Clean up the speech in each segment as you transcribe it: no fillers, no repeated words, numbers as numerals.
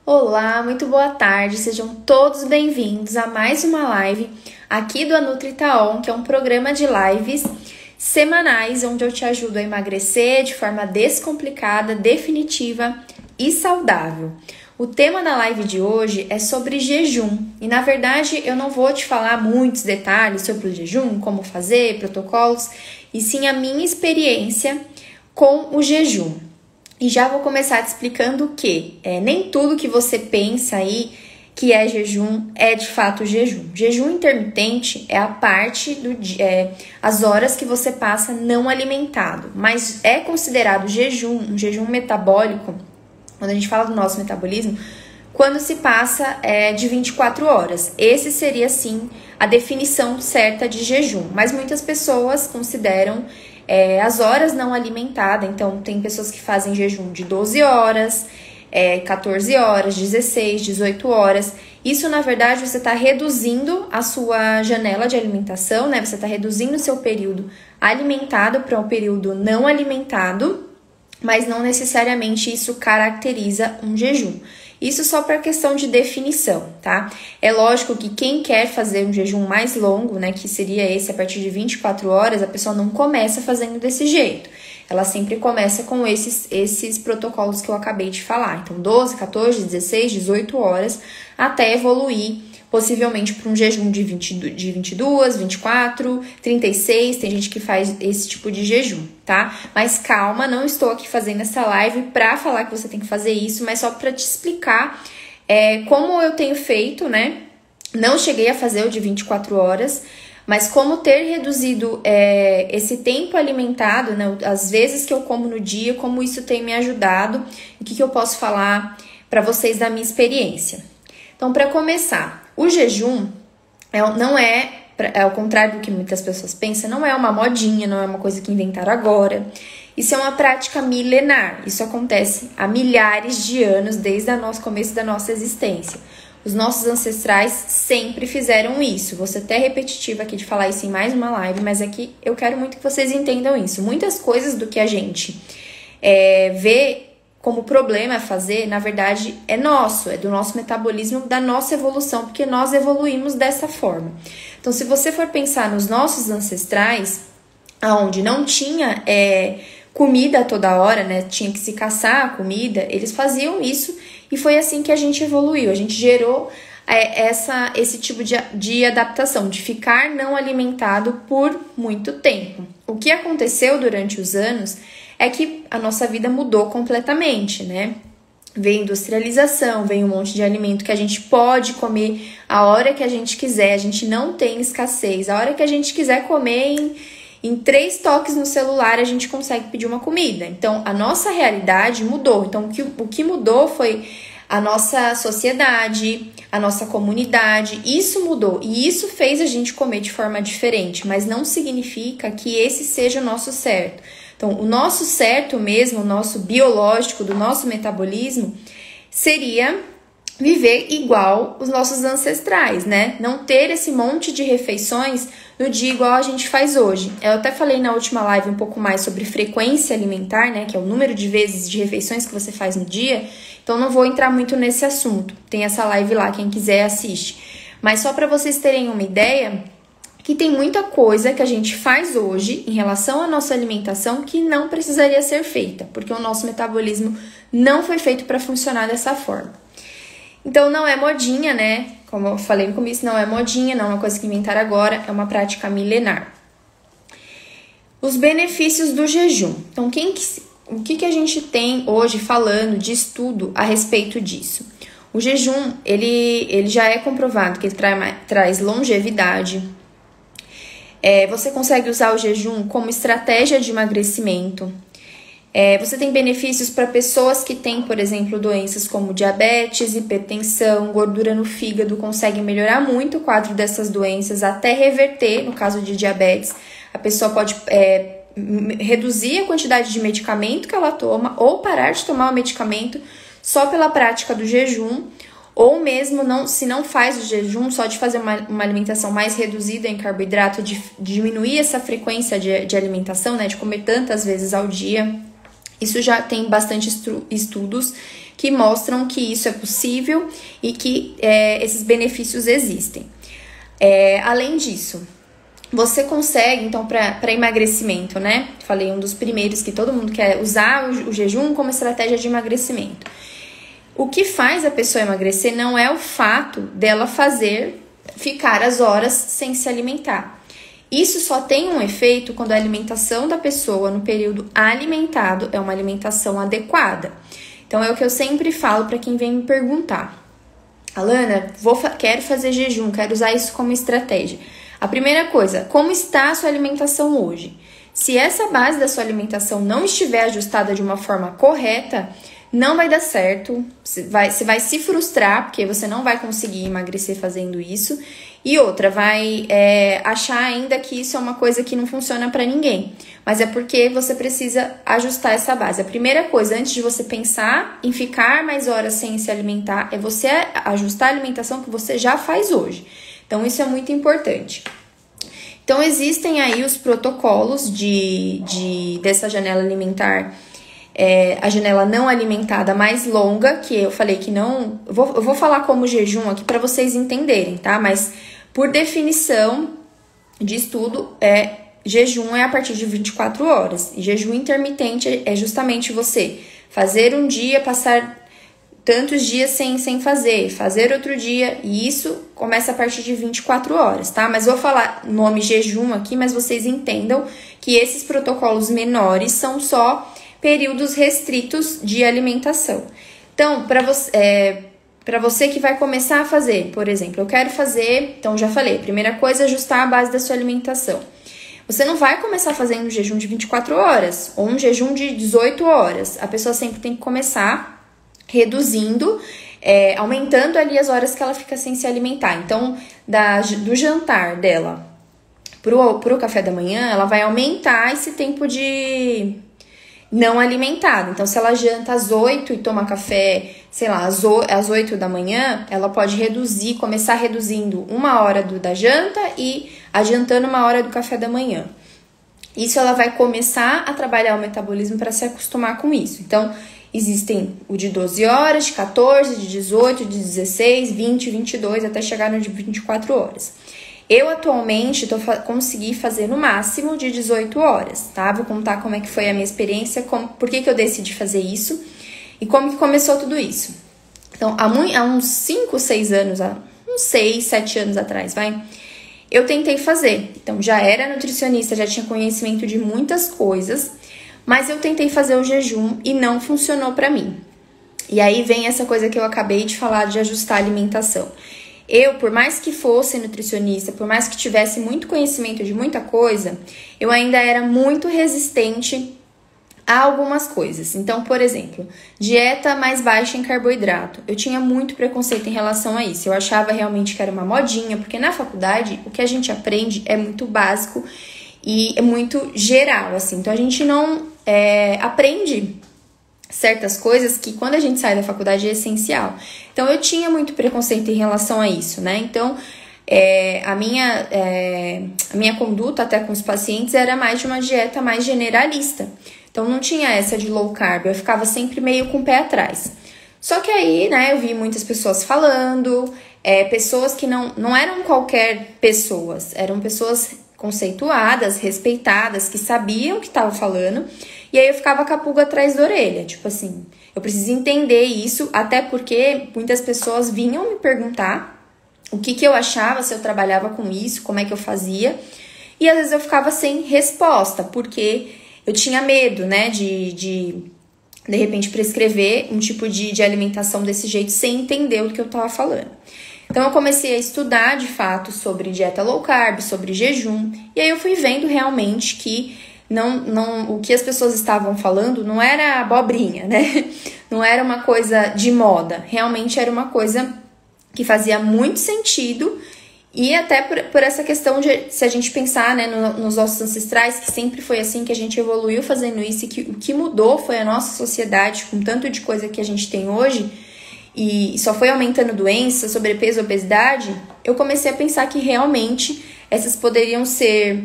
Olá, muito boa tarde, sejam todos bem-vindos a mais uma live aqui do AnutriTaon, que é um programa de lives semanais onde eu te ajudo a emagrecer de forma descomplicada, definitiva e saudável. O tema da live de hoje é sobre jejum e, na verdade, eu não vou te falar muitos detalhes sobre o jejum, como fazer, protocolos, e sim a minha experiência com o jejum. E já vou começar te explicando que nem tudo que você pensa aí que é jejum é de fato jejum. Jejum intermitente é a parte do dia, as horas que você passa não alimentado, mas é considerado jejum, um jejum metabólico, quando a gente fala do nosso metabolismo, quando se passa de 24 horas. Esse seria, sim, a definição certa de jejum, mas muitas pessoas consideram as horas não alimentadas. Então, tem pessoas que fazem jejum de 12 horas, 14 horas, 16, 18 horas. Isso, na verdade, você está reduzindo a sua janela de alimentação, né? Você está reduzindo o seu período alimentado para um período não alimentado, mas não necessariamente isso caracteriza um jejum. Isso só para questão de definição, tá? É lógico que quem quer fazer um jejum mais longo, né, que seria esse a partir de 24 horas, a pessoa não começa fazendo desse jeito. Ela sempre começa com esses protocolos que eu acabei de falar. Então, 12, 14, 16, 18 horas, até evoluir possivelmente para um jejum de 22, 24, 36, tem gente que faz esse tipo de jejum, tá? Mas calma, não estou aqui fazendo essa live para falar que você tem que fazer isso, mas só para te explicar como eu tenho feito, né? Não cheguei a fazer o de 24 horas, mas como ter reduzido esse tempo alimentado, né? As vezes que eu como no dia, como isso tem me ajudado, e o que eu posso falar para vocês da minha experiência. Então, para começar, o jejum não ao contrário do que muitas pessoas pensam, não é uma modinha, não é uma coisa que inventaram agora. Isso é uma prática milenar, isso acontece há milhares de anos, desde o começo da nossa existência. Os nossos ancestrais sempre fizeram isso. Vou ser até repetitiva aqui de falar isso em mais uma live, mas é que eu quero muito que vocês entendam isso. Muitas coisas do que a gente vê como problema a fazer, na verdade, é nosso, é do nosso metabolismo, da nossa evolução, porque nós evoluímos dessa forma. Então, se você for pensar nos nossos ancestrais, onde não tinha comida a toda hora, né, tinha que se caçar a comida, eles faziam isso e foi assim que a gente evoluiu, a gente gerou esse tipo de adaptação, de ficar não alimentado por muito tempo. O que aconteceu durante os anos é que a nossa vida mudou completamente, né? Veio industrialização, veio um monte de alimento que a gente pode comer a hora que a gente quiser, a gente não tem escassez. A hora que a gente quiser comer, em 3 toques no celular, a gente consegue pedir uma comida. Então, a nossa realidade mudou. Então, o que mudou foi a nossa sociedade, a nossa comunidade. Isso mudou e isso fez a gente comer de forma diferente, mas não significa que esse seja o nosso certo. Então, o nosso certo mesmo, o nosso biológico, do nosso metabolismo, seria viver igual os nossos ancestrais, né? Não ter esse monte de refeições no dia igual a gente faz hoje. Eu até falei na última live um pouco mais sobre frequência alimentar, né? Que é o número de vezes de refeições que você faz no dia. Então, não vou entrar muito nesse assunto. Tem essa live lá, quem quiser assiste. Mas só para vocês terem uma ideia, que tem muita coisa que a gente faz hoje em relação à nossa alimentação que não precisaria ser feita, porque o nosso metabolismo não foi feito para funcionar dessa forma. Então, não é modinha, né? Como eu falei no começo, não é modinha, não é uma coisa que inventaram agora, é uma prática milenar. Os benefícios do jejum. Então, o que a gente tem hoje falando de estudo a respeito disso? O jejum, ele já é comprovado que ele traz longevidade. Você consegue usar o jejum como estratégia de emagrecimento. Você tem benefícios para pessoas que têm, por exemplo, doenças como diabetes, hipertensão, gordura no fígado, consegue melhorar muito o quadro dessas doenças, até reverter, no caso de diabetes. A pessoa pode reduzir a quantidade de medicamento que ela toma ou parar de tomar o medicamento só pela prática do jejum. Ou mesmo, se não faz o jejum, só de fazer uma alimentação mais reduzida em carboidrato, de diminuir essa frequência de alimentação, né, de comer tantas vezes ao dia. Isso já tem bastante estudos que mostram que isso é possível e que esses benefícios existem. Além disso, você consegue, então, para emagrecimento, né? Falei, um dos primeiros que todo mundo quer usar o jejum como estratégia de emagrecimento. O que faz a pessoa emagrecer não é o fato dela ficar as horas sem se alimentar. Isso só tem um efeito quando a alimentação da pessoa no período alimentado é uma alimentação adequada. Então, é o que eu sempre falo para quem vem me perguntar. Alana, quero fazer jejum, quero usar isso como estratégia. A primeira coisa, como está a sua alimentação hoje? Se essa base da sua alimentação não estiver ajustada de uma forma correta, não vai dar certo, você vai se frustrar, porque você não vai conseguir emagrecer fazendo isso. E outra, vai achar ainda que isso é uma coisa que não funciona para ninguém. Mas é porque você precisa ajustar essa base. A primeira coisa, antes de você pensar em ficar mais horas sem se alimentar, é você ajustar a alimentação que você já faz hoje. Então, isso é muito importante. Então, existem aí os protocolos dessa janela alimentar, a janela não alimentada mais longa, que eu falei que não... Eu vou falar como jejum aqui para vocês entenderem, tá? Mas, por definição de estudo, jejum é a partir de 24 horas. E jejum intermitente é justamente você fazer um dia, passar tantos dias sem fazer outro dia, e isso começa a partir de 24 horas, tá? Mas vou falar nome jejum aqui, mas vocês entendam que esses protocolos menores são só períodos restritos de alimentação. Então, para você que vai começar a fazer, por exemplo, eu quero fazer, então já falei, primeira coisa, ajustar a base da sua alimentação. Você não vai começar fazendo um jejum de 24 horas ou um jejum de 18 horas. A pessoa sempre tem que começar reduzindo, aumentando ali as horas que ela fica sem se alimentar. Então, do jantar dela pro café da manhã, ela vai aumentar esse tempo de não alimentado. Então, se ela janta às 8 e toma café, sei lá, às 8 da manhã, ela pode começar reduzindo 1 hora da janta e adiantando 1 hora do café da manhã. Isso ela vai começar a trabalhar o metabolismo para se acostumar com isso. Então, existem o de 12 horas, de 14, de 18, de 16, 20, 22, até chegar no de 24 horas. Eu, atualmente, consegui fazer no máximo de 18 horas, tá? Vou contar como é que foi a minha experiência, por que eu decidi fazer isso e como que começou tudo isso. Então, há uns 5, 6 anos, uns 6, 7 anos atrás, eu tentei fazer. Então, já era nutricionista, já tinha conhecimento de muitas coisas, mas eu tentei fazer o jejum e não funcionou pra mim. E aí vem essa coisa que eu acabei de falar de ajustar a alimentação. Eu, por mais que fosse nutricionista, por mais que tivesse muito conhecimento de muita coisa, eu ainda era muito resistente a algumas coisas. Então, por exemplo, dieta mais baixa em carboidrato. Eu tinha muito preconceito em relação a isso. Eu achava realmente que era uma modinha, porque na faculdade o que a gente aprende é muito básico e é muito geral, assim. Então, a gente não aprende certas coisas que quando a gente sai da faculdade é essencial. Então, eu tinha muito preconceito em relação a isso, né? Então, a minha conduta até com os pacientes era mais de uma dieta mais generalista. Então, não tinha essa de low carb, eu ficava sempre meio com o pé atrás. Só que aí, né, eu vi muitas pessoas falando, pessoas que não eram qualquer pessoas, eram pessoas conceituadas, respeitadas, que sabiam o que estavam falando, e aí eu ficava com a pulga atrás da orelha, tipo assim, eu preciso entender isso, até porque muitas pessoas vinham me perguntar o que eu achava, se eu trabalhava com isso, como é que eu fazia, e às vezes eu ficava sem resposta, porque eu tinha medo, né, de repente prescrever um tipo de alimentação desse jeito sem entender o que eu tava falando. Então, eu comecei a estudar, de fato, sobre dieta low carb, sobre jejum, e aí eu fui vendo realmente que o que as pessoas estavam falando não era abobrinha, né? Não era uma coisa de moda, realmente era uma coisa que fazia muito sentido, e até por essa questão de, se a gente pensar, né, nos nossos ancestrais, que sempre foi assim, que a gente evoluiu fazendo isso, e que o que mudou foi a nossa sociedade, com tanto de coisa que a gente tem hoje, e só foi aumentando doença, sobrepeso, obesidade, eu comecei a pensar que realmente essas poderiam ser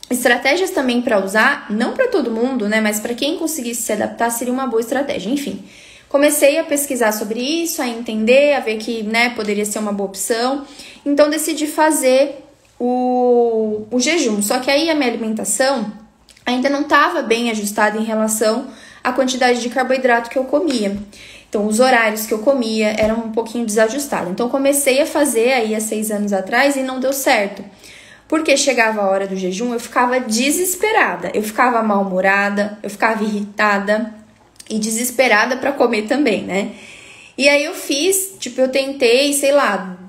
Estratégias também para usar, não para todo mundo, né? Mas para quem conseguisse se adaptar, seria uma boa estratégia. Enfim, comecei a pesquisar sobre isso, a entender, a ver que, né, poderia ser uma boa opção. Então, decidi fazer o jejum. Só que aí a minha alimentação ainda não estava bem ajustada em relação à quantidade de carboidrato que eu comia. Então, os horários que eu comia eram um pouquinho desajustados. Então, comecei a fazer aí há 6 anos atrás e não deu certo. Porque chegava a hora do jejum, eu ficava desesperada, eu ficava mal-humorada, eu ficava irritada e desesperada para comer também, né? E aí eu fiz, eu tentei, sei lá,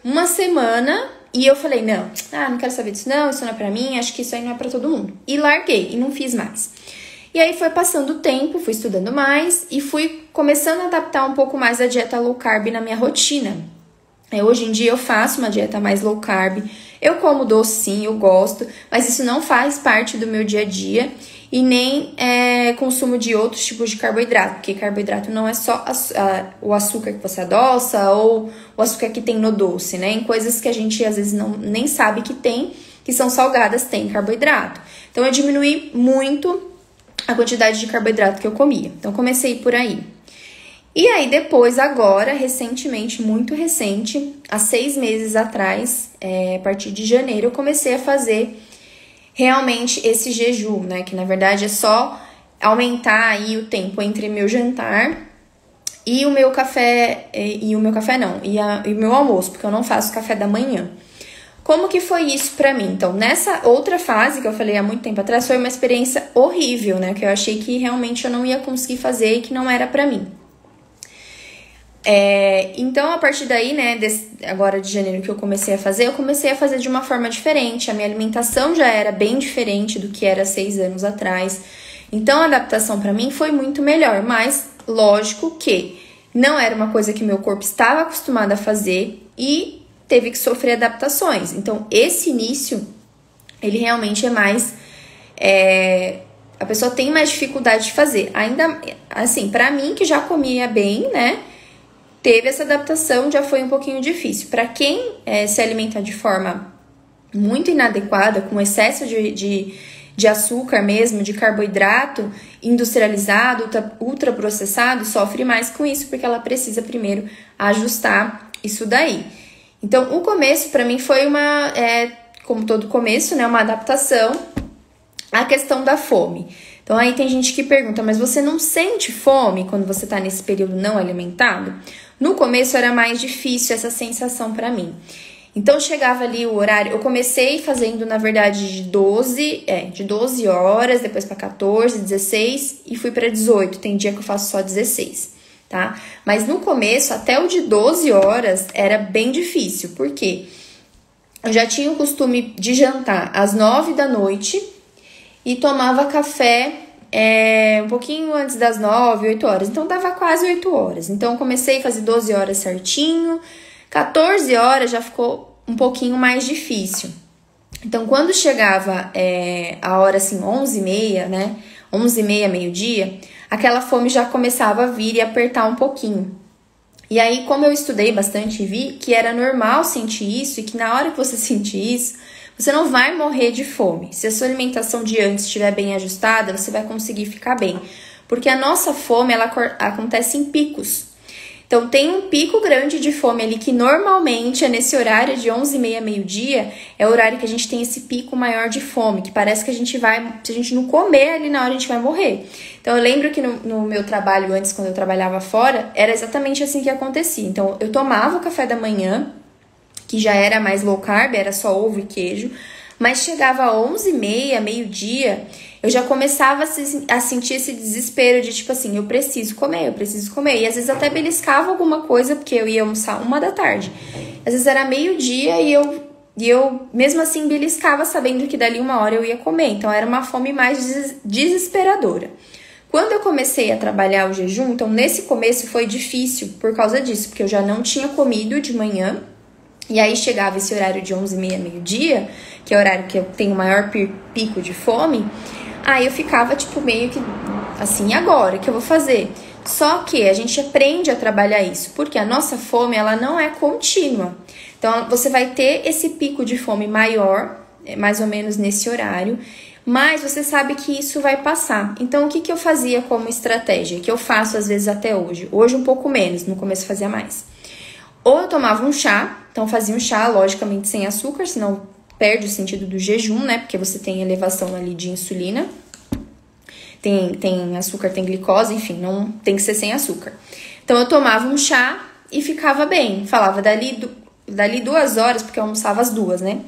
uma semana e eu falei, não quero saber disso não, isso não é pra mim, acho que isso aí não é pra todo mundo. E larguei e não fiz mais. E aí foi passando o tempo, fui estudando mais e fui começando a adaptar um pouco mais a dieta low carb na minha rotina. Hoje em dia eu faço uma dieta mais low carb, eu como doce sim, eu gosto, mas isso não faz parte do meu dia a dia e nem consumo de outros tipos de carboidrato, porque carboidrato não é só o açúcar que você adoça ou o açúcar que tem no doce, né? Em coisas que a gente às vezes nem sabe que tem, que são salgadas, tem carboidrato. Então eu diminuí muito a quantidade de carboidrato que eu comia, então comecei por aí. E aí depois, agora, recentemente, muito recente, há 6 meses atrás, a partir de janeiro, eu comecei a fazer realmente esse jejum, né? Que na verdade é só aumentar aí o tempo entre meu jantar e o meu café, e o meu almoço, porque eu não faço café da manhã. Como que foi isso pra mim? Então, nessa outra fase que eu falei há muito tempo atrás, foi uma experiência horrível, né? Que eu achei que realmente eu não ia conseguir fazer e que não era pra mim. Então, a partir daí, né, agora de janeiro que eu comecei a fazer de uma forma diferente. A minha alimentação já era bem diferente do que era 6 anos atrás. Então, a adaptação pra mim foi muito melhor, mas lógico que não era uma coisa que meu corpo estava acostumado a fazer e teve que sofrer adaptações. Então, esse início, ele realmente é mais... a pessoa tem mais dificuldade de fazer. Ainda, assim, pra mim, que já comia bem, né, teve essa adaptação, já foi um pouquinho difícil. Para quem se alimenta de forma muito inadequada, com excesso de açúcar mesmo, de carboidrato industrializado, ultraprocessado, sofre mais com isso, porque ela precisa primeiro ajustar isso daí. Então, o começo para mim foi como todo começo, né, uma adaptação à questão da fome. Então, aí tem gente que pergunta, mas você não sente fome quando você tá nesse período não alimentado? No começo era mais difícil essa sensação pra mim. Então, chegava ali o horário, eu comecei fazendo, na verdade, de 12 horas, depois pra 14, 16 e fui pra 18. Tem dia que eu faço só 16, tá? Mas no começo, até o de 12 horas, era bem difícil. Por quê? Eu já tinha o costume de jantar às 9 da noite e tomava café um pouquinho antes das 9, 8 horas. Então, dava quase 8 horas. Então, comecei a fazer 12 horas certinho. 14 horas já ficou um pouquinho mais difícil. Então, quando chegava a hora, assim, 11h30, né? 11h30, meio-dia, aquela fome já começava a vir e apertar um pouquinho. E aí, como eu estudei bastante e vi que era normal sentir isso e que na hora que você sentir isso, você não vai morrer de fome. Se a sua alimentação de antes estiver bem ajustada, você vai conseguir ficar bem. Porque a nossa fome, ela acontece em picos. Então, tem um pico grande de fome ali, que normalmente é nesse horário de 11h30, meio-dia, é o horário que a gente tem esse pico maior de fome, que parece que a gente vai, se a gente não comer ali na hora, a gente vai morrer. Então, eu lembro que no meu trabalho antes, quando eu trabalhava fora, era exatamente assim que acontecia. Então, eu tomava o café da manhã, que já era mais low carb, era só ovo e queijo, mas chegava a 11h30, meio-dia, eu já começava a sentir esse desespero de tipo assim, eu preciso comer. E às vezes até beliscava alguma coisa, porque eu ia almoçar 1h da tarde. Às vezes era meio-dia e eu mesmo assim beliscava, sabendo que dali 1 hora eu ia comer. Então era uma fome mais desesperadora. Quando eu comecei a trabalhar o jejum, então nesse começo foi difícil por causa disso, porque eu já não tinha comido de manhã. E aí chegava esse horário de 11h30, meio-dia, que é o horário que eu tenho o maior pico de fome. Aí eu ficava tipo meio que assim, e agora? O que eu vou fazer? Só que a gente aprende a trabalhar isso, porque a nossa fome, ela não é contínua. Então você vai ter esse pico de fome maior mais ou menos nesse horário, mas você sabe que isso vai passar. Então, o que eu fazia como estratégia? Que eu faço às vezes até hoje. Hoje um pouco menos, no começo fazia mais. Ou eu tomava um chá, então fazia um chá, logicamente sem açúcar, senão perde o sentido do jejum, né? Porque você tem elevação ali de insulina. Tem açúcar, tem glicose, enfim, não tem que ser sem açúcar. Então eu tomava um chá e ficava bem. Falava dali 2 horas, porque eu almoçava às 2, né?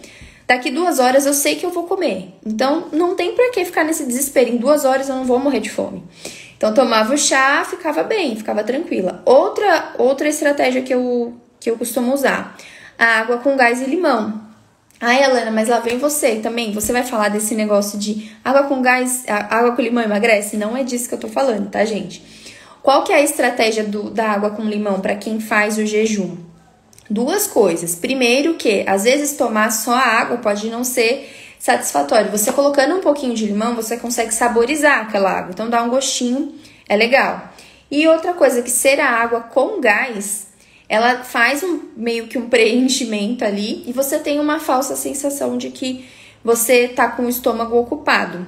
Daqui 2 horas eu sei que eu vou comer. Então não tem por que ficar nesse desespero. Em 2 horas eu não vou morrer de fome. Então tomava o chá, ficava bem, ficava tranquila. Outra estratégia que eu costumo usar, a água com gás e limão. Ai, Alana, mas lá vem você também. Você vai falar desse negócio de água com gás, água com limão emagrece? Não é disso que eu tô falando, tá, gente? Qual que é a estratégia da água com limão para quem faz o jejum? 2 coisas. Primeiro que, às vezes, tomar só a água pode não ser satisfatório. Você colocando um pouquinho de limão, você consegue saborizar aquela água. Então, dá um gostinho, é legal. E outra coisa, que ser a água com gás, ela faz meio que um preenchimento ali e você tem uma falsa sensação de que você tá com o estômago ocupado.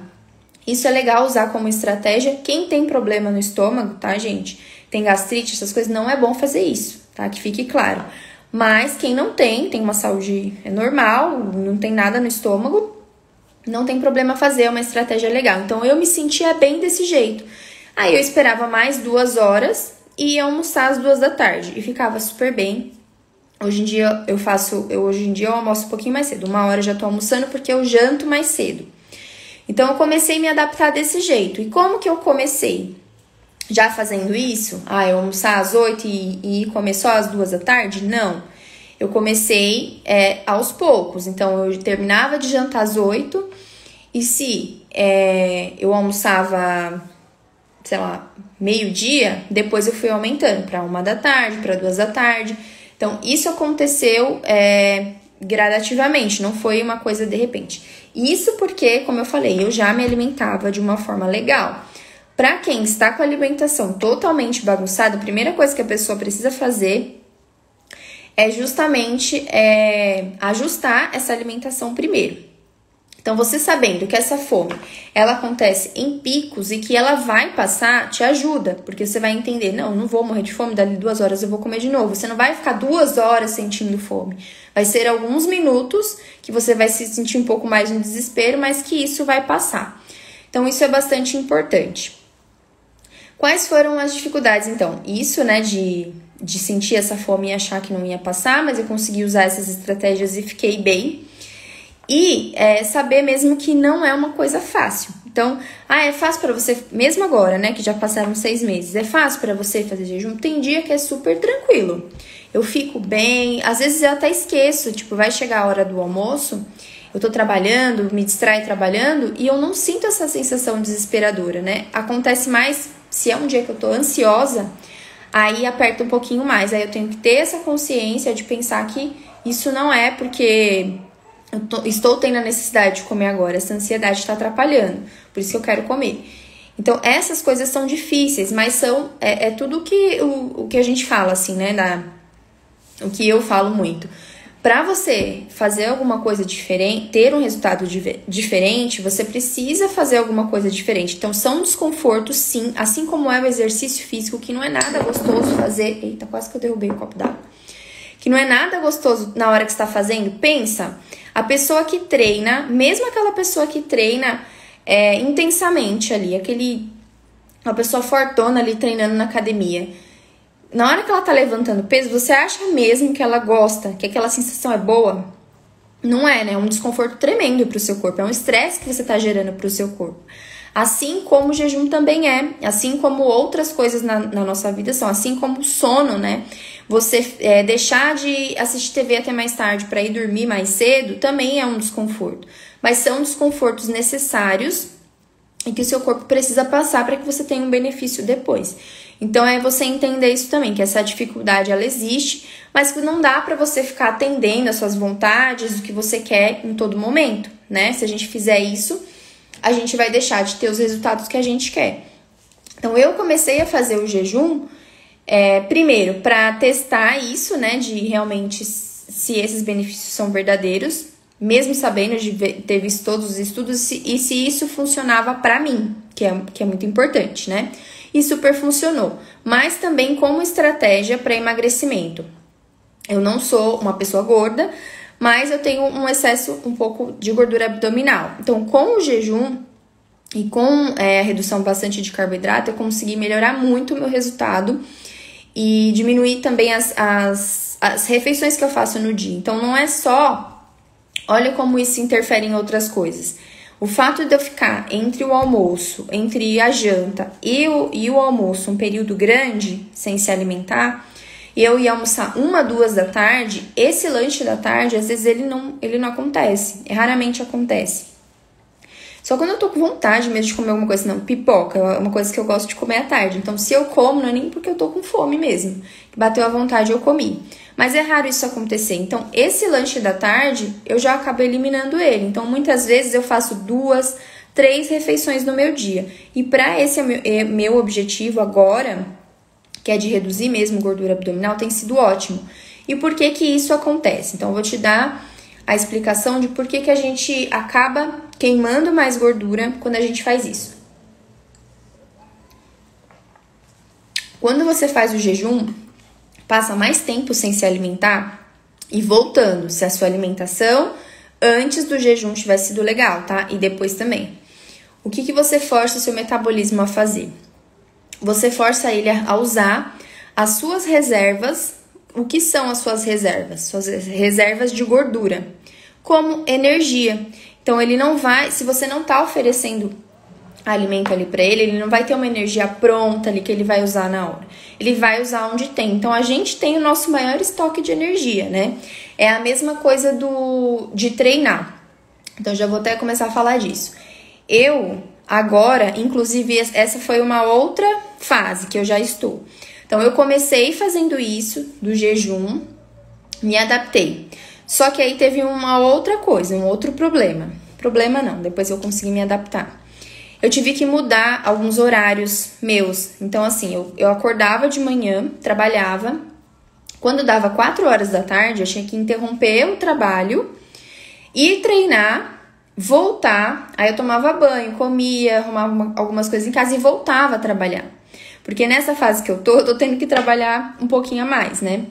Isso é legal usar como estratégia. Quem tem problema no estômago, tá, gente? Tem gastrite, essas coisas, não é bom fazer isso, tá? Que fique claro. Mas quem não tem uma saúde normal, não tem nada no estômago, não tem problema fazer, é uma estratégia legal. Então, eu me sentia bem desse jeito. Aí, eu esperava mais 2 horas e ia almoçar às 2 da tarde. E ficava super bem. Hoje em dia, eu almoço um pouquinho mais cedo. 1 hora eu já tô almoçando porque eu janto mais cedo. Então, eu comecei a me adaptar desse jeito. E como que eu comecei? Já fazendo isso? Eu almoçar às 8 e comer só às 2 da tarde? Não. Eu comecei aos poucos. Então, eu terminava de jantar às 8. E se eu almoçava, sei lá, meio-dia, depois eu fui aumentando para 1 da tarde, para 2 da tarde. Então, isso aconteceu gradativamente, não foi uma coisa de repente. Isso porque, como eu falei, eu já me alimentava de uma forma legal. Para quem está com a alimentação totalmente bagunçada, a primeira coisa que a pessoa precisa fazer é justamente ajustar essa alimentação primeiro. Então, você sabendo que essa fome, ela acontece em picos e que ela vai passar, te ajuda. Porque você vai entender, não vou morrer de fome, dali 2 horas eu vou comer de novo. Você não vai ficar 2 horas sentindo fome. Vai ser alguns minutos que você vai se sentir um pouco mais no desespero, mas que isso vai passar. Então, isso é bastante importante. Quais foram as dificuldades, então? Isso, né, de sentir essa fome e achar que não ia passar, mas eu consegui usar essas estratégias e fiquei bem. E saber mesmo que não é uma coisa fácil. Então, é fácil pra você, mesmo agora, né, que já passaram 6 meses, é fácil pra você fazer jejum? Tem dia que é super tranquilo. Eu fico bem, às vezes eu até esqueço, tipo, vai chegar a hora do almoço, eu tô trabalhando, me distraio trabalhando e eu não sinto essa sensação desesperadora, né? Acontece mais se é um dia que eu tô ansiosa, aí aperta um pouquinho mais. Aí eu tenho que ter essa consciência de pensar que isso não é porque estou tendo a necessidade de comer agora, essa ansiedade está atrapalhando, por isso que eu quero comer. Então, essas coisas são difíceis, mas são tudo o que a gente fala, assim, né? O que eu falo muito. Para você fazer alguma coisa diferente, ter um resultado diferente, você precisa fazer alguma coisa diferente. Então, são desconfortos, sim, assim como é o exercício físico, que não é nada gostoso fazer. Eita, quase que eu derrubei o copo d'água. Que não é nada gostoso na hora que está fazendo. Pensa, a pessoa que treina, mesmo aquela pessoa que treina intensamente ali, uma pessoa fortona ali treinando na academia. Na hora que ela tá levantando peso, você acha mesmo que ela gosta, que aquela sensação é boa? Não é, né? É um desconforto tremendo pro seu corpo, é um estresse que você tá gerando pro seu corpo. Assim como o jejum também assim como outras coisas na nossa vida são, assim como o sono, né? Você deixar de assistir TV até mais tarde para ir dormir mais cedo também é um desconforto. Mas são desconfortos necessários e que o seu corpo precisa passar para que você tenha um benefício depois. Então, você entender isso também, que essa dificuldade, ela existe, mas que não dá para você ficar atendendo às suas vontades, o que você quer em todo momento, né? Se a gente fizer isso, a gente vai deixar de ter os resultados que a gente quer. Então, eu comecei a fazer o jejum, primeiro, para testar isso, né? De realmente se esses benefícios são verdadeiros. mesmo sabendo de ter visto todos os estudos e se isso funcionava pra mim, que é muito importante, né? E super funcionou, mas também como estratégia para emagrecimento. Eu não sou uma pessoa gorda, mas eu tenho um excesso um pouco de gordura abdominal. Então, com o jejum e com a redução bastante de carboidrato, eu consegui melhorar muito o meu resultado e diminuir também as refeições que eu faço no dia. Então, não é só... Olha como isso interfere em outras coisas. O fato de eu ficar entre o almoço, entre a janta e o almoço, um período grande, sem se alimentar, e eu ia almoçar 1, 2 da tarde, esse lanche da tarde, às vezes ele não acontece, raramente acontece. Só quando eu tô com vontade mesmo de comer alguma coisa, não, pipoca é uma coisa que eu gosto de comer à tarde. Então, se eu como, não é nem porque eu tô com fome mesmo. Bateu a vontade, eu comi. Mas é raro isso acontecer. Então, esse lanche da tarde, eu já acabo eliminando ele. Então, muitas vezes eu faço 2, 3 refeições no meu dia. E para esse meu objetivo agora, que é de reduzir mesmo gordura abdominal, tem sido ótimo. E por que que isso acontece? Então, eu vou te dar a explicação de por que a gente acaba queimando mais gordura quando a gente faz isso. Quando você faz o jejum, passa mais tempo sem se alimentar e voltando, se a sua alimentação antes do jejum tiver sido legal, tá? E depois também. O que você força o seu metabolismo a fazer? Você força ele a usar as suas reservas. O que são as suas reservas? Suas reservas de gordura, como energia. Então, ele não vai, se você não tá oferecendo alimento ali pra ele não vai ter uma energia pronta ali que ele vai usar na hora. Ele vai usar onde tem. Então, a gente tem o nosso maior estoque de energia, né? É a mesma coisa de treinar. Então, já vou até começar a falar disso. Eu, agora, inclusive, essa foi uma outra fase que eu já estou. Então, eu comecei fazendo isso do jejum, me adaptei. Só que aí teve uma outra coisa, um outro problema. Problema não, depois eu consegui me adaptar. Eu tive que mudar alguns horários meus. Então, assim, eu acordava de manhã, trabalhava. Quando dava 4 horas da tarde, eu tinha que interromper o trabalho, ir treinar, voltar. Aí eu tomava banho, comia, arrumava algumas coisas em casa e voltava a trabalhar. Porque nessa fase que eu tô tendo que trabalhar um pouquinho a mais, né?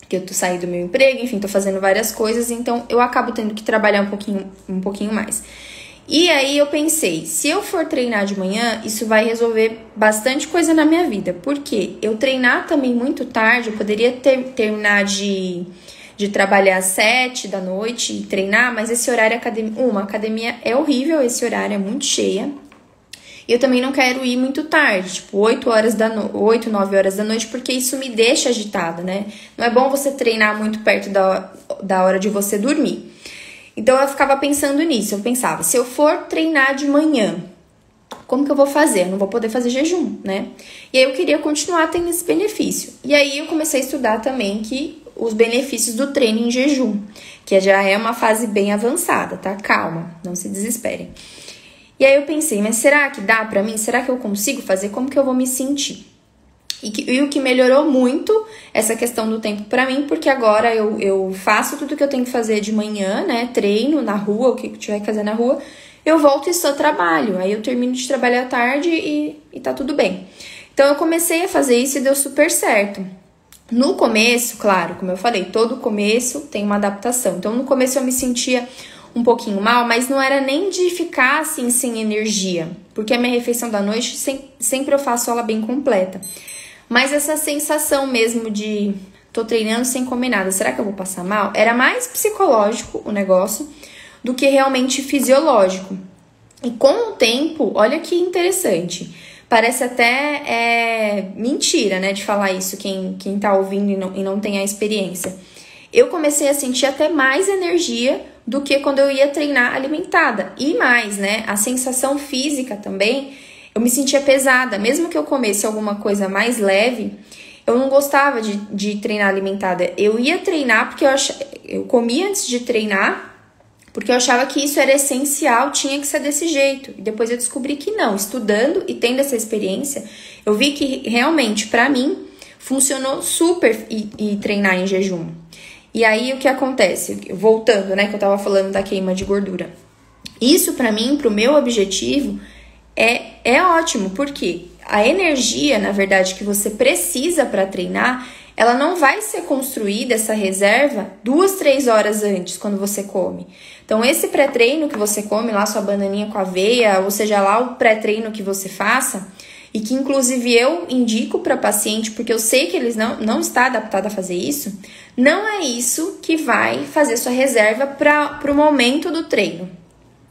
Que eu tô saindo do meu emprego, enfim, tô fazendo várias coisas, então eu acabo tendo que trabalhar um pouquinho mais. E aí eu pensei, se eu for treinar de manhã, isso vai resolver bastante coisa na minha vida. Porque eu treinar também muito tarde, eu poderia terminar de trabalhar às 7 da noite e treinar, mas esse horário academia é horrível, esse horário é muito cheia. E eu também não quero ir muito tarde, tipo 8, 9 horas da noite, porque isso me deixa agitada, né? Não é bom você treinar muito perto da hora de você dormir. Então, eu ficava pensando nisso. Eu pensava, se eu for treinar de manhã, como que eu vou fazer? Eu não vou poder fazer jejum, né? E aí, eu queria continuar tendo esse benefício. E aí, eu comecei a estudar também os benefícios do treino em jejum, que já é uma fase bem avançada, tá? Calma, não se desesperem. E aí, eu pensei, mas será que dá pra mim? Será que eu consigo fazer? Como que eu vou me sentir? E o que melhorou muito essa questão do tempo pra mim, porque agora eu faço tudo que eu tenho que fazer de manhã, né? Treino na rua, o que eu tiver que fazer na rua. Eu volto e só trabalho. Aí eu termino de trabalhar à tarde e tá tudo bem. Então eu comecei a fazer isso e deu super certo. No começo, claro, como eu falei, todo começo tem uma adaptação. Então no começo eu me sentia um pouquinho mal, mas não era nem de ficar assim sem energia. Porque a minha refeição da noite sempre eu faço ela bem completa. Mas essa sensação mesmo de tô treinando sem comer nada, será que eu vou passar mal? Era mais psicológico o negócio do que realmente fisiológico. E com o tempo, olha que interessante, parece até mentira, né, de falar isso, quem tá ouvindo e não tem a experiência. Eu comecei a sentir até mais energia do que quando eu ia treinar alimentada. E mais, né, a sensação física também, eu me sentia pesada, mesmo que eu comesse alguma coisa mais leve, eu não gostava de treinar alimentada. Eu ia treinar porque eu comia antes de treinar, porque eu achava que isso era essencial, tinha que ser desse jeito. E depois eu descobri que não, estudando e tendo essa experiência, eu vi que realmente, pra mim, funcionou super e treinar em jejum. E aí o que acontece? Voltando, né, que eu tava falando da queima de gordura. Isso pra mim, pro meu objetivo, é ótimo, porque a energia, na verdade, que você precisa para treinar, ela não vai ser construída, essa reserva, 2, 3 horas antes, quando você come. Então, esse pré-treino que você come lá, sua bananinha com aveia, ou seja lá o pré-treino que você faça, e que inclusive eu indico para paciente, porque eu sei que eles não está adaptado a fazer isso, não é isso que vai fazer sua reserva para o momento do treino.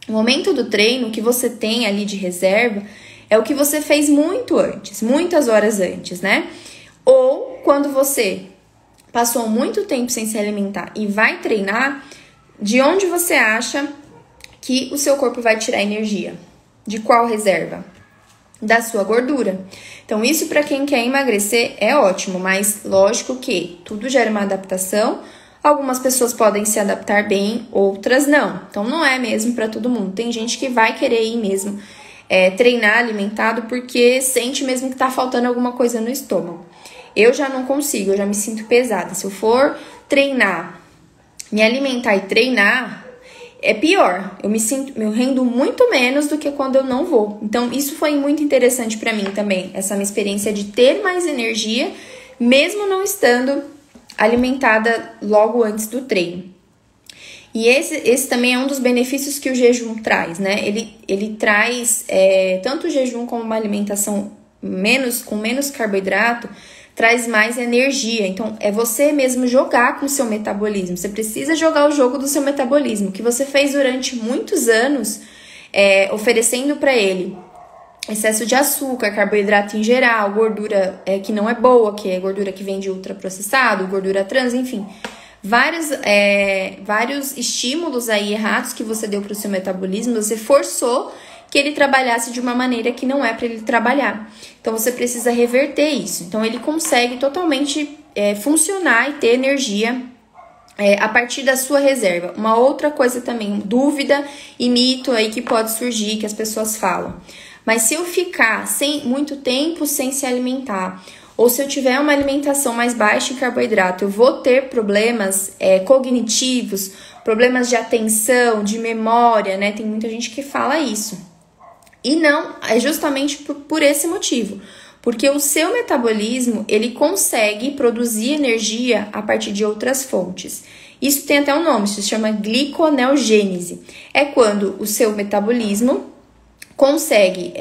O momento do treino que você tem ali de reserva é o que você fez muito antes, muitas horas antes, né? Ou quando você passou muito tempo sem se alimentar e vai treinar, de onde você acha que o seu corpo vai tirar energia? De qual reserva? Da sua gordura. Então, isso para quem quer emagrecer é ótimo, mas lógico que tudo gera uma adaptação. Algumas pessoas podem se adaptar bem, outras não. Então, não é mesmo para todo mundo. Tem gente que vai querer ir mesmo treinar alimentado porque sente mesmo que tá faltando alguma coisa no estômago. Eu já não consigo, eu já me sinto pesada. Se eu for treinar, me alimentar e treinar, é pior. Eu rendo muito menos do que quando eu não vou. Então, isso foi muito interessante pra mim também, essa minha experiência de ter mais energia, mesmo não estando alimentada logo antes do treino. E esse também é um dos benefícios que o jejum traz, né? Ele traz, tanto o jejum como uma alimentação com menos carboidrato, traz mais energia. Então, é você mesmo jogar com o seu metabolismo. Você precisa jogar o jogo do seu metabolismo, que você fez durante muitos anos, oferecendo para ele excesso de açúcar, carboidrato em geral, gordura que não é boa, que é gordura que vem de ultraprocessado, gordura trans, enfim. Vários estímulos aí errados que você deu para o seu metabolismo, você forçou que ele trabalhasse de uma maneira que não é para ele trabalhar. Então, você precisa reverter isso. Então, ele consegue totalmente funcionar e ter energia a partir da sua reserva. Uma outra coisa também, dúvida e mito aí que pode surgir, que as pessoas falam. Mas se eu ficar muito tempo sem se alimentar, ou se eu tiver uma alimentação mais baixa em carboidrato, eu vou ter problemas cognitivos, problemas de atenção, de memória, né? Tem muita gente que fala isso. E não, é justamente por esse motivo. Porque o seu metabolismo, ele consegue produzir energia a partir de outras fontes. Isso tem até um nome, se chama gliconeogênese. É quando o seu metabolismo consegue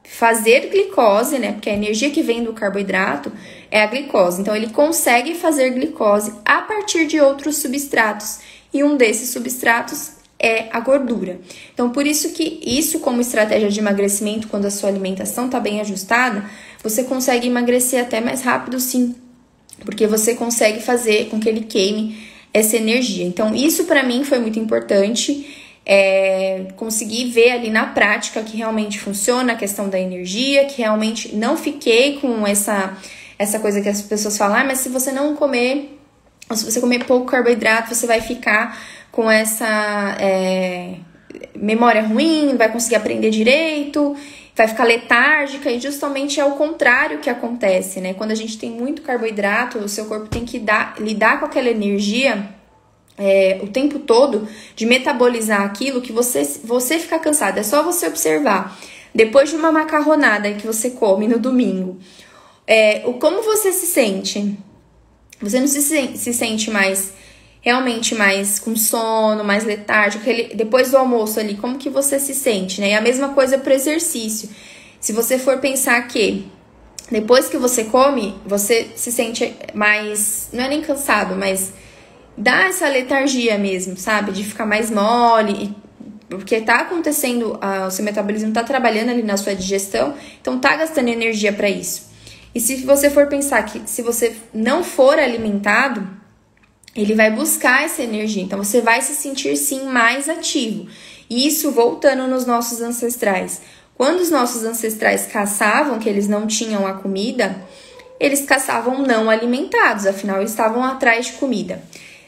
fazer glicose, né? Porque a energia que vem do carboidrato é a glicose. Então, ele consegue fazer glicose a partir de outros substratos. E um desses substratos é a gordura. Então, por isso que isso, como estratégia de emagrecimento, quando a sua alimentação está bem ajustada, você consegue emagrecer até mais rápido, sim. Porque você consegue fazer com que ele queime essa energia. Então, isso para mim foi muito importante. Conseguir ver ali na prática que realmente funciona a questão da energia, que realmente não fiquei com essa coisa que as pessoas falam, mas se você não comer, ou se você comer pouco carboidrato, você vai ficar com essa memória ruim, não vai conseguir aprender direito, vai ficar letárgica, e justamente é o contrário que acontece, né? Quando a gente tem muito carboidrato, o seu corpo tem que lidar com aquela energia o tempo todo, de metabolizar aquilo que você fica cansado. É só você observar, depois de uma macarronada que você come no domingo, como você se sente? Você não se sente realmente mais com sono, mais letárgico, depois do almoço ali, como que você se sente, né? E a mesma coisa para o exercício. Se você for pensar que depois que você come, você se sente mais, não é nem cansado, mas dá essa letargia mesmo, sabe? De ficar mais mole, porque tá acontecendo, o seu metabolismo tá trabalhando ali na sua digestão, então tá gastando energia para isso. E se você for pensar que se você não for alimentado, ele vai buscar essa energia, então você vai se sentir sim mais ativo. E isso voltando nos nossos ancestrais. Quando os nossos ancestrais caçavam, que eles não tinham a comida, eles caçavam não alimentados, afinal eles estavam atrás de comida.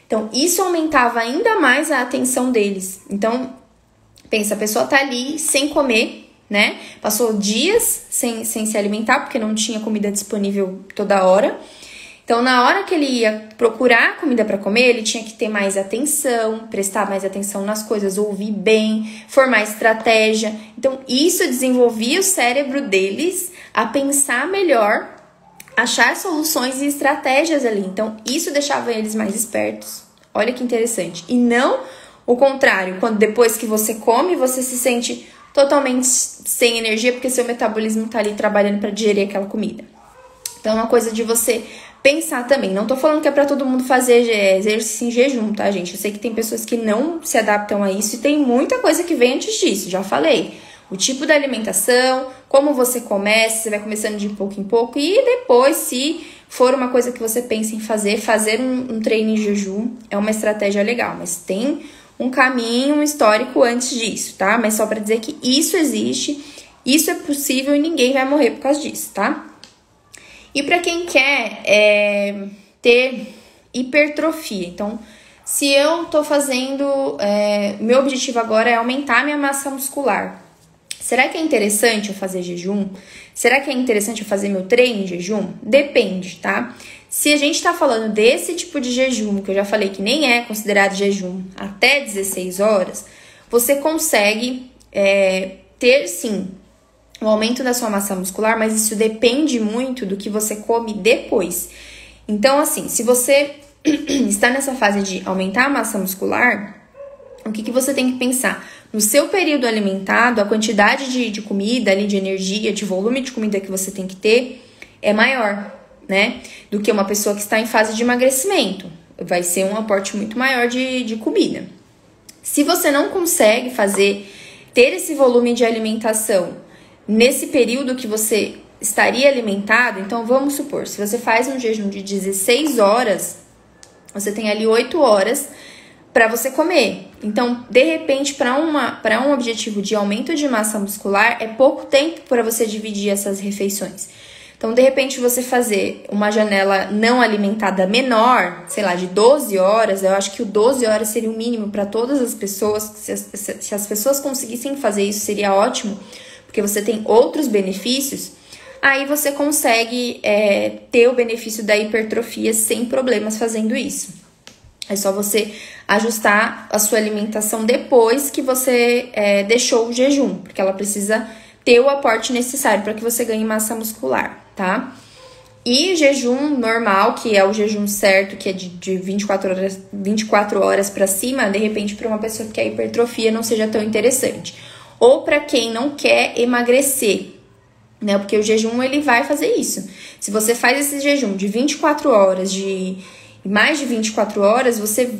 Então isso aumentava ainda mais a atenção deles. Então pensa, a pessoa tá ali sem comer, né? Passou dias sem se alimentar, porque não tinha comida disponível toda hora. Então Então, na hora que ele ia procurar comida para comer, ele tinha que ter mais atenção, prestar mais atenção nas coisas, ouvir bem, formar estratégia. Então, isso desenvolvia o cérebro deles a pensar melhor, achar soluções e estratégias ali. Então, isso deixava eles mais espertos. Olha que interessante. E não o contrário, quando depois que você come, você se sente totalmente sem energia, porque seu metabolismo tá ali trabalhando para digerir aquela comida. Então, é uma coisa de você pensar também. Não tô falando que é pra todo mundo fazer exercício em jejum, tá, gente? Eu sei que tem pessoas que não se adaptam a isso e tem muita coisa que vem antes disso, já falei. O tipo da alimentação, como você começa, você vai começando de pouco em pouco e depois, se for uma coisa que você pensa em fazer um treino em jejum é uma estratégia legal, mas tem um caminho, um histórico antes disso, tá? Mas só pra dizer que isso existe, isso é possível e ninguém vai morrer por causa disso, tá? E para quem quer ter hipertrofia, então, se eu tô fazendo, meu objetivo agora é aumentar minha massa muscular, será que é interessante eu fazer jejum? Será que é interessante eu fazer meu treino em jejum? Depende, tá? Se a gente tá falando desse tipo de jejum, que eu já falei que nem é considerado jejum, até 16 horas, você consegue ter, sim, o aumento da sua massa muscular, mas isso depende muito do que você come depois. Então, assim, se você está nessa fase de aumentar a massa muscular, o que você tem que pensar? No seu período alimentado, a quantidade de comida, ali, de energia, de volume de comida que você tem que ter é maior, né? Do que uma pessoa que está em fase de emagrecimento. Vai ser um aporte muito maior de comida. Se você não consegue ter esse volume de alimentação nesse período que você estaria alimentado, então vamos supor, se você faz um jejum de 16 horas, você tem ali 8 horas para você comer. Então, de repente, para um objetivo de aumento de massa muscular, é pouco tempo para você dividir essas refeições. Então, de repente, você fazer uma janela não alimentada menor, sei lá, de 12 horas, eu acho que o 12 horas seria o mínimo para todas as pessoas. Se as pessoas conseguissem fazer isso, seria ótimo, porque você tem outros benefícios, aí você consegue ter o benefício da hipertrofia sem problemas fazendo isso. É só você ajustar a sua alimentação depois que você deixou o jejum, porque ela precisa ter o aporte necessário para que você ganhe massa muscular, tá? E jejum normal, que é o jejum certo, que é de 24 horas para cima, de repente para uma pessoa que quer hipertrofia não seja tão interessante. Ou para quem não quer emagrecer, né? Porque o jejum, ele vai fazer isso. Se você faz esse jejum de 24 horas, mais de 24 horas, você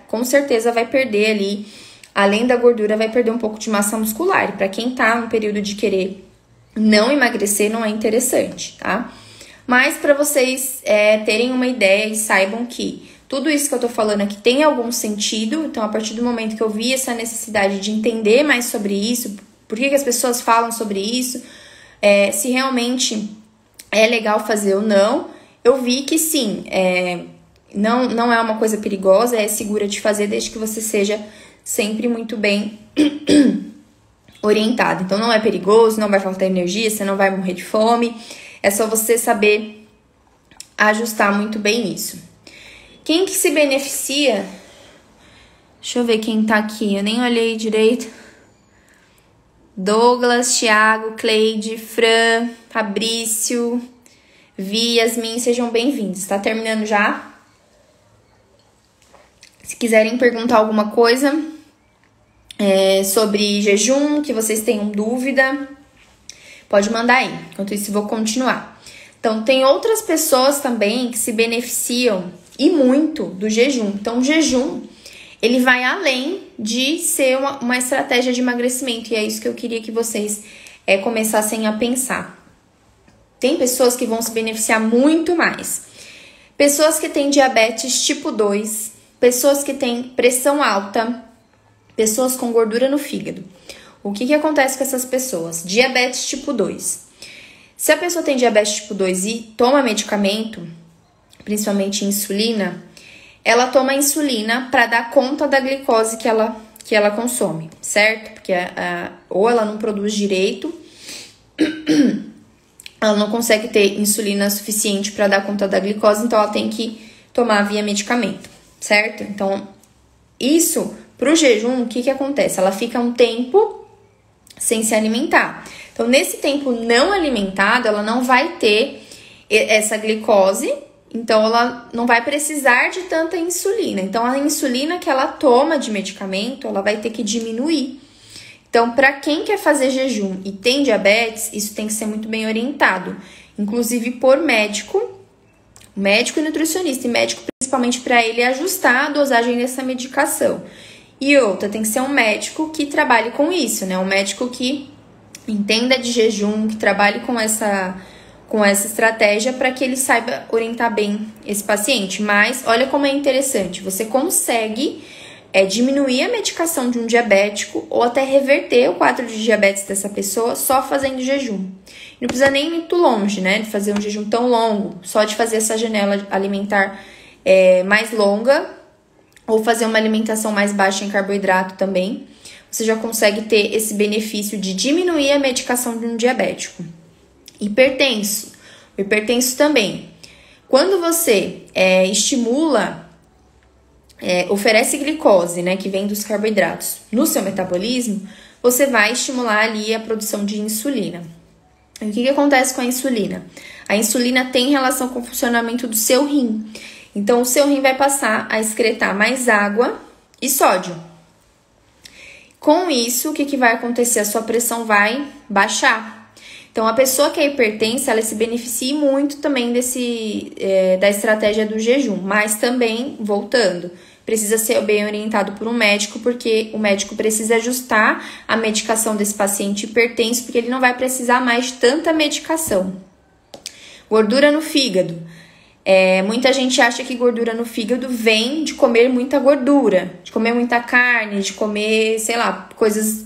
com certeza vai perder ali, além da gordura, vai perder um pouco de massa muscular. E para quem tá no período de querer não emagrecer, não é interessante, tá? Mas para vocês terem uma ideia e saibam que tudo isso que eu tô falando aqui tem algum sentido. Então, a partir do momento que eu vi essa necessidade de entender mais sobre isso, por que as pessoas falam sobre isso, se realmente é legal fazer ou não, eu vi que sim, não é uma coisa perigosa, é segura de fazer desde que você seja sempre muito bem orientado. Então, não é perigoso, não vai faltar energia, você não vai morrer de fome, é só você saber ajustar muito bem isso. Quem que se beneficia? Deixa eu ver quem tá aqui, eu nem olhei direito. Douglas, Thiago, Cleide, Fran, Fabrício, Vi, Yasmin, sejam bem-vindos. Tá terminando já? Se quiserem perguntar alguma coisa sobre jejum, que vocês tenham dúvida, pode mandar aí. Enquanto isso, eu vou continuar. Então, tem outras pessoas também que se beneficiam e muito do jejum. Então, o jejum, ele vai além de ser uma estratégia de emagrecimento. E é isso que eu queria que vocês começassem a pensar. Tem pessoas que vão se beneficiar muito mais. Pessoas que têm diabetes tipo 2, pessoas que têm pressão alta, pessoas com gordura no fígado. O que acontece com essas pessoas? Diabetes tipo 2. Se a pessoa tem diabetes tipo 2 e toma medicamento, principalmente insulina, ela toma insulina para dar conta da glicose que ela consome, certo? Porque ou ela não produz direito, ela não consegue ter insulina suficiente para dar conta da glicose, então ela tem que tomar via medicamento, certo? Então, isso, pro jejum, o que acontece? Ela fica um tempo sem se alimentar. Então, nesse tempo não alimentado, ela não vai ter essa glicose, então ela não vai precisar de tanta insulina. Então, a insulina que ela toma de medicamento, ela vai ter que diminuir. Então, para quem quer fazer jejum e tem diabetes, isso tem que ser muito bem orientado, inclusive por médico e nutricionista, e médico principalmente para ele ajustar a dosagem dessa medicação. E outra, tem que ser um médico que trabalhe com isso, né? Um médico que entenda de jejum, que trabalhe com essa estratégia para que ele saiba orientar bem esse paciente. Mas olha como é interessante, você consegue diminuir a medicação de um diabético ou até reverter o quadro de diabetes dessa pessoa só fazendo jejum. Não precisa nem ir muito longe, né, de fazer um jejum tão longo, só de fazer essa janela alimentar mais longa ou fazer uma alimentação mais baixa em carboidrato também. Você já consegue ter esse benefício de diminuir a medicação de um diabético. Hipertenso. O hipertenso também. Quando você estimula, oferece glicose, né, que vem dos carboidratos, no seu metabolismo, você vai estimular ali a produção de insulina. E o que acontece com a insulina? A insulina tem relação com o funcionamento do seu rim. Então, o seu rim vai passar a excretar mais água e sódio. Com isso, o que vai acontecer? A sua pressão vai baixar. Então, a pessoa que é hipertensa, ela se beneficia muito também da estratégia do jejum. Mas também, voltando, precisa ser bem orientado por um médico, porque o médico precisa ajustar a medicação desse paciente hipertenso, porque ele não vai precisar mais de tanta medicação. Gordura no fígado. Muita gente acha que gordura no fígado vem de comer muita gordura, de comer muita carne, de comer, sei lá, coisas,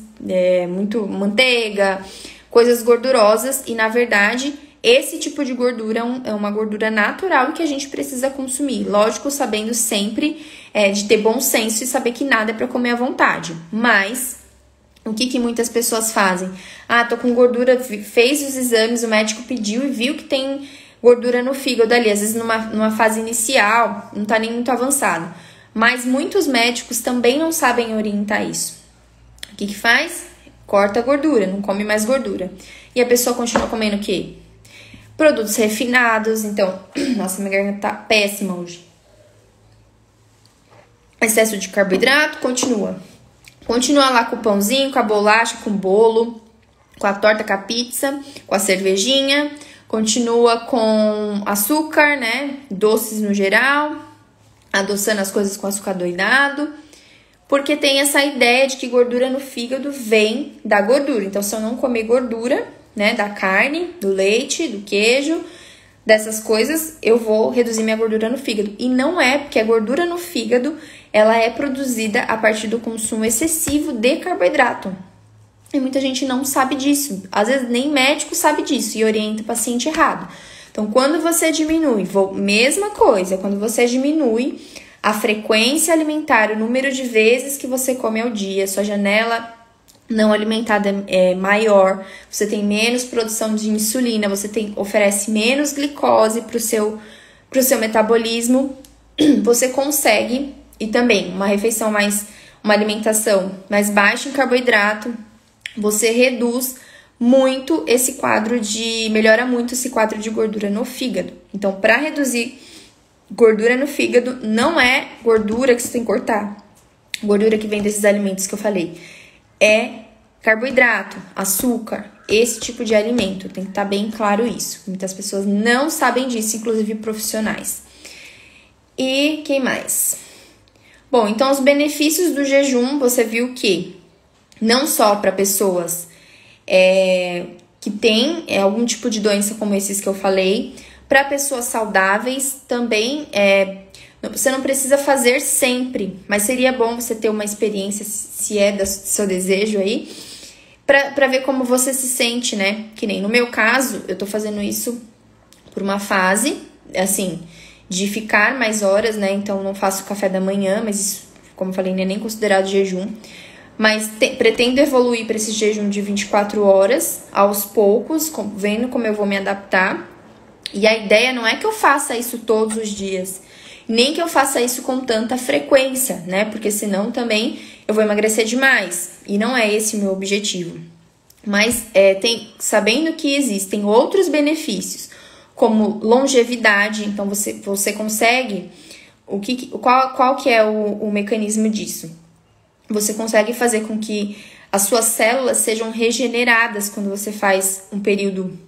muito manteiga, coisas gordurosas, e na verdade esse tipo de gordura é uma gordura natural e que a gente precisa consumir. Lógico, sabendo sempre de ter bom senso e saber que nada é para comer à vontade. Mas o que muitas pessoas fazem? Tô com gordura, fez os exames, o médico pediu e viu que tem gordura no fígado ali, às vezes numa fase inicial, não tá nem muito avançado. Mas muitos médicos também não sabem orientar isso. O que faz? Corta a gordura, não come mais gordura. E a pessoa continua comendo o quê? Produtos refinados. Então, nossa, minha garganta tá péssima hoje. Excesso de carboidrato, continua lá com o pãozinho, com a bolacha, com o bolo, com a torta, com a pizza, com a cervejinha. Continua com açúcar, né? Doces no geral, adoçando as coisas com açúcar doidado, porque tem essa ideia de que gordura no fígado vem da gordura. Então, se eu não comer gordura, né, da carne, do leite, do queijo, dessas coisas, eu vou reduzir minha gordura no fígado. E não é, porque a gordura no fígado, ela é produzida a partir do consumo excessivo de carboidrato. E muita gente não sabe disso. Às vezes nem médico sabe disso e orienta o paciente errado. Então, quando você diminui, mesma coisa, quando você diminui a frequência alimentar, o número de vezes que você come ao dia, sua janela não alimentada é maior, você tem menos produção de insulina, você oferece menos glicose para o seu metabolismo, você consegue, e também uma alimentação mais baixa em carboidrato, você reduz muito melhora muito esse quadro de gordura no fígado. Então, para reduzir gordura no fígado, não é gordura que você tem que cortar, gordura que vem desses alimentos que eu falei, é carboidrato, açúcar, esse tipo de alimento. Tem que estar bem claro isso. Muitas pessoas não sabem disso, inclusive profissionais. E quem mais? Bom, então os benefícios do jejum, você viu que não só para pessoas que têm algum tipo de doença como esses que eu falei, para pessoas saudáveis também, você não precisa fazer sempre, mas seria bom você ter uma experiência, se é do seu desejo aí, para ver como você se sente, né? Que nem no meu caso, eu tô fazendo isso por uma fase, assim, de ficar mais horas, né? Então, não faço café da manhã, mas isso, como eu falei, não é nem considerado jejum. mas pretendo evoluir para esse jejum de 24 horas, aos poucos, vendo como eu vou me adaptar. E a ideia não é que eu faça isso todos os dias, nem que eu faça isso com tanta frequência, né? Porque senão também eu vou emagrecer demais, e não é esse o meu objetivo. Mas sabendo que existem outros benefícios, como longevidade, então você consegue... Qual que é o mecanismo disso? Você consegue fazer com que as suas células sejam regeneradas quando você faz um período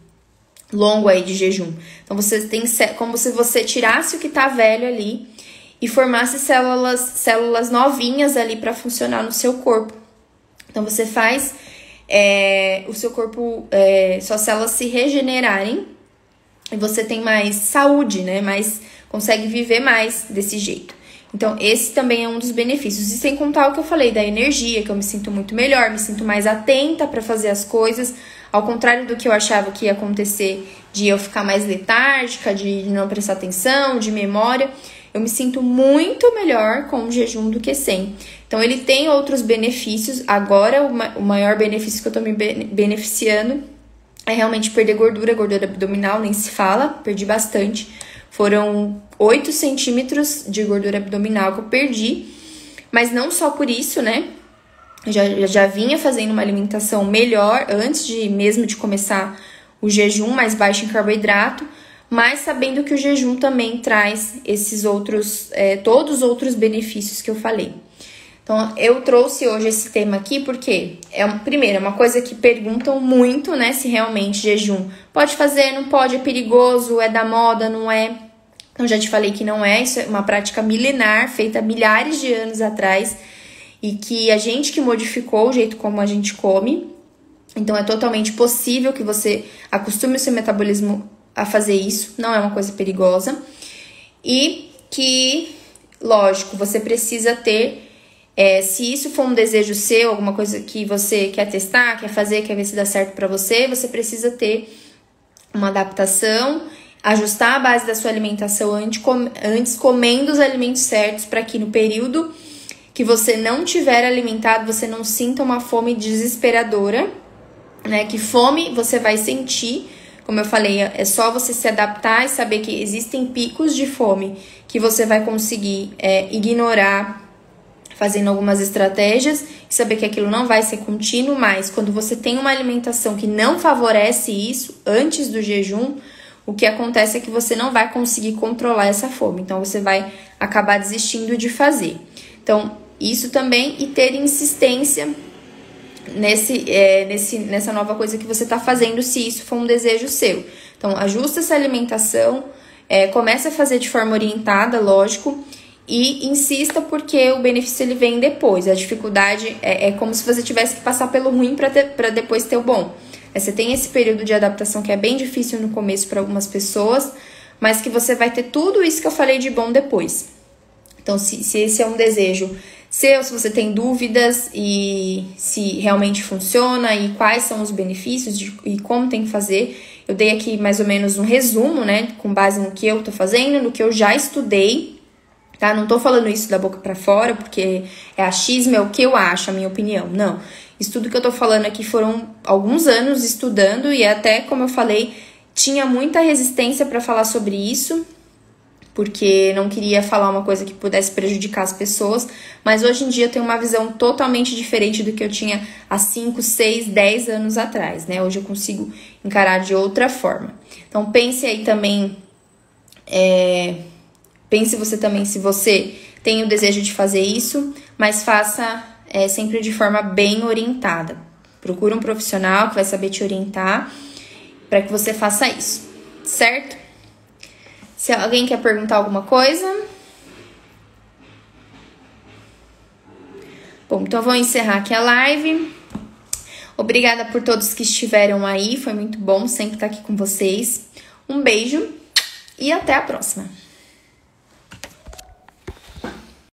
longo aí de jejum. Então, você tem como se você tirasse o que tá velho ali e formasse células novinhas ali para funcionar no seu corpo. Então, você faz o seu corpo, suas células se regenerarem e você tem mais saúde, né? Consegue viver mais desse jeito. Então, esse também é um dos benefícios. E sem contar o que eu falei da energia, que eu me sinto muito melhor, me sinto mais atenta para fazer as coisas. Ao contrário do que eu achava que ia acontecer, de eu ficar mais letárgica, de não prestar atenção, de memória, eu me sinto muito melhor com o jejum do que sem. Então, ele tem outros benefícios. Agora, o maior benefício que eu tô me beneficiando é realmente perder gordura abdominal, nem se fala, perdi bastante. Foram 8 centímetros de gordura abdominal que eu perdi, mas não só por isso, né? Já vinha fazendo uma alimentação melhor antes mesmo de começar o jejum, mais baixo em carboidrato, mas sabendo que o jejum também traz esses outros, todos os outros benefícios que eu falei. Então, eu trouxe hoje esse tema aqui porque, primeiro, é uma coisa que perguntam muito, né? Se realmente jejum pode fazer, não pode, é perigoso, é da moda, não é. Então, já te falei que não é, isso é uma prática milenar, feita há milhares de anos atrás, e que a gente que modificou o jeito como a gente come. Então, é totalmente possível que você acostume o seu metabolismo a fazer isso, não é uma coisa perigosa. E que, lógico, você precisa ter, se isso for um desejo seu, alguma coisa que você quer testar, quer fazer, quer ver se dá certo pra você, você precisa ter uma adaptação, ajustar a base da sua alimentação antes comendo os alimentos certos, para que no período que você não tiver alimentado, você não sinta uma fome desesperadora, né? Que fome você vai sentir, como eu falei, é só você se adaptar e saber que existem picos de fome que você vai conseguir ignorar fazendo algumas estratégias e saber que aquilo não vai ser contínuo, mas quando você tem uma alimentação que não favorece isso antes do jejum, o que acontece é que você não vai conseguir controlar essa fome, então você vai acabar desistindo de fazer. Então, isso também, e ter insistência nessa nova coisa que você está fazendo, se isso for um desejo seu. Então, ajusta essa alimentação, começa a fazer de forma orientada, lógico, e insista, porque o benefício ele vem depois. A dificuldade é como se você tivesse que passar pelo ruim para depois ter o bom. Você tem esse período de adaptação que é bem difícil no começo para algumas pessoas, mas que você vai ter tudo isso que eu falei de bom depois. Então, se esse é um desejo seu, se você tem dúvidas e se realmente funciona e quais são os benefícios e como tem que fazer, eu dei aqui mais ou menos um resumo, né, com base no que eu tô fazendo, no que eu já estudei, tá? Não tô falando isso da boca pra fora, porque é achismo, é o que eu acho, a minha opinião, não. Isso tudo que eu tô falando aqui foram alguns anos estudando e até, como eu falei, tinha muita resistência para falar sobre isso, porque não queria falar uma coisa que pudesse prejudicar as pessoas, mas hoje em dia eu tenho uma visão totalmente diferente do que eu tinha há 5, 6, 10 anos atrás, né? Hoje eu consigo encarar de outra forma. Então pense aí também, pense você também se você tem o desejo de fazer isso, mas faça sempre de forma bem orientada. Procura um profissional que vai saber te orientar para que você faça isso, certo? Se alguém quer perguntar alguma coisa... Bom, então eu vou encerrar aqui a live. Obrigada por todos que estiveram aí, foi muito bom sempre estar aqui com vocês. Um beijo e até a próxima!